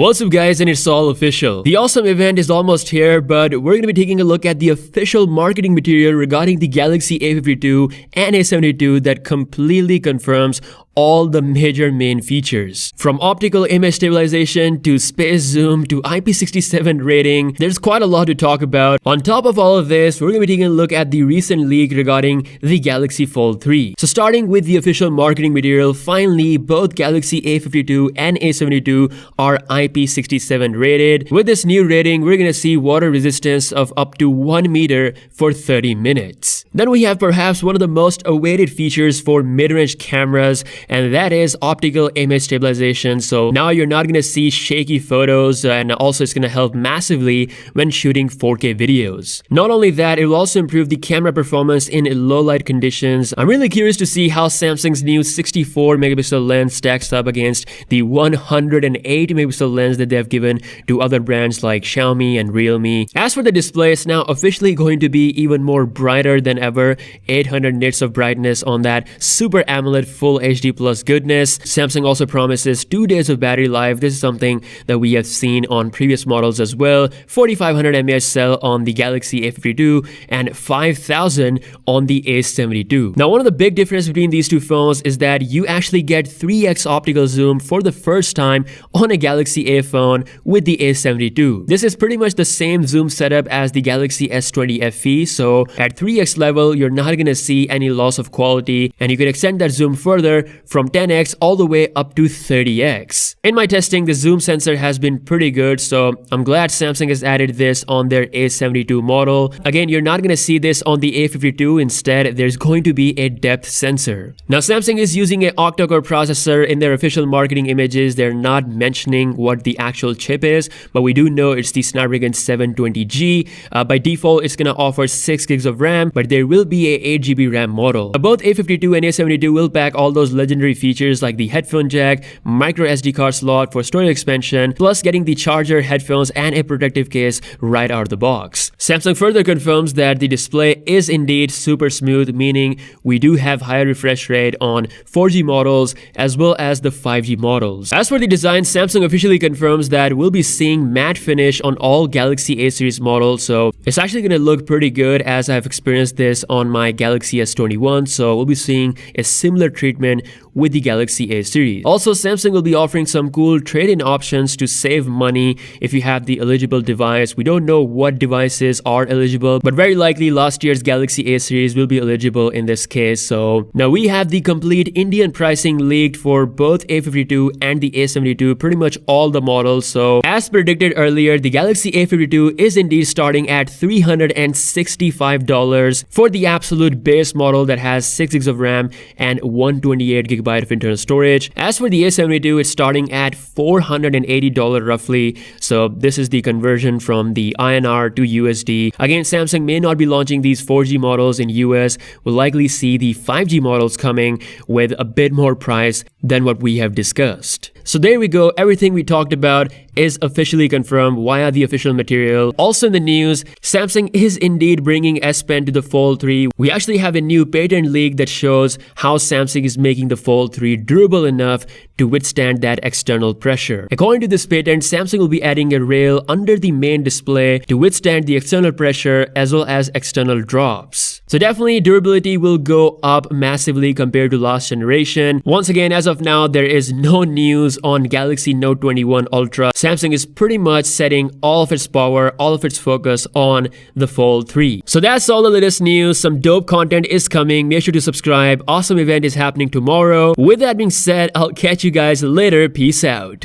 What's up guys, and it's all official. The awesome event is almost here, but we're going to be taking a look at the official marketing material regarding the Galaxy A52 and A72 that completely confirms all the major main features. From optical image stabilization to space zoom to IP67 rating, there's quite a lot to talk about. On top of all of this, we're going to be taking a look at the recent leak regarding the Galaxy Fold 3. So starting with the official marketing material, finally both Galaxy A52 and A72 are IP67 rated. With this new rating, we're going to see water resistance of up to 1 meter for 30 minutes. Then we have perhaps one of the most awaited features for mid-range cameras, and that is optical image stabilization. So now you're not going to see shaky photos, and also it's going to help massively when shooting 4K videos. Not only that, it will also improve the camera performance in low light conditions. I'm really curious to see how Samsung's new 64 megapixel lens stacks up against the 108 megapixel lens that they have given to other brands like Xiaomi and Realme. As for the display, it's now officially going to be even more brighter than ever, 800 nits of brightness on that Super AMOLED Full HD Plus goodness. Samsung also promises 2 days of battery life. This is something that we have seen on previous models as well. 4500 mAh cell on the Galaxy A52 and 5000 on the A72. Now, one of the big differences between these two phones is that you actually get 3x optical zoom for the first time on a Galaxy A phone with the A72. This is pretty much the same zoom setup as the Galaxy S20 FE, so at 3x level, you're not going to see any loss of quality, and you can extend that zoom further from 10x all the way up to 30x. In my testing, the zoom sensor has been pretty good, so I'm glad Samsung has added this on their A72 model. Again, you're not going to see this on the A52. Instead, there's going to be a depth sensor. Now, Samsung is using an octa-core processor in their official marketing images. They're not mentioning what the actual chip is, but we do know it's the Snapdragon 720G. By default, it's going to offer 6 gigs of RAM, but there will be a 8 GB RAM model. Both A52 and A72 will pack all those legendary features like the headphone jack, micro SD card slot for storage expansion, plus getting the charger, headphones, and a protective case right out of the box. Samsung further confirms that the display is indeed super smooth, meaning we do have higher refresh rate on 4G models as well as the 5G models. As for the design, Samsung officially confirms that we'll be seeing matte finish on all Galaxy A series models, so it's actually going to look pretty good, as I've experienced this on my Galaxy S21, so we'll be seeing a similar treatment with the Galaxy A series. Also, Samsung will be offering some cool trade-in options to save money if you have the eligible device. We don't know what devices are eligible, but very likely last year's Galaxy A series will be eligible in this case. So now we have the complete Indian pricing leaked for both A52 and the A72, pretty much all the models. So as predicted earlier, the Galaxy A52 is indeed starting at $365 for the absolute base model that has 6 gigs of RAM and 128 GB of internal storage. As for the A72, it's starting at $480 roughly. So this is the conversion from the INR to USD. Again, Samsung may not be launching these 4G models in US. We'll likely see the 5G models coming with a bit more price than what we have discussed. So there we go. Everything we talked about is officially confirmed via the official material. Also in the news, Samsung is indeed bringing S Pen to the Fold 3. We actually have a new patent leak that shows how Samsung is making the Fold 3 durable enough to withstand that external pressure. According to this patent, Samsung will be adding a rail under the main display to withstand the external pressure as well as external drops. So definitely durability will go up massively compared to last generation. Once again, as of now, there is no news on Galaxy Note 21 Ultra. Samsung is pretty much setting all of its power, all of its focus on the Fold 3. So that's all the latest news. Some dope content is coming. Make sure to subscribe. Awesome event is happening tomorrow. With that being said, I'll catch you guys later. Peace out.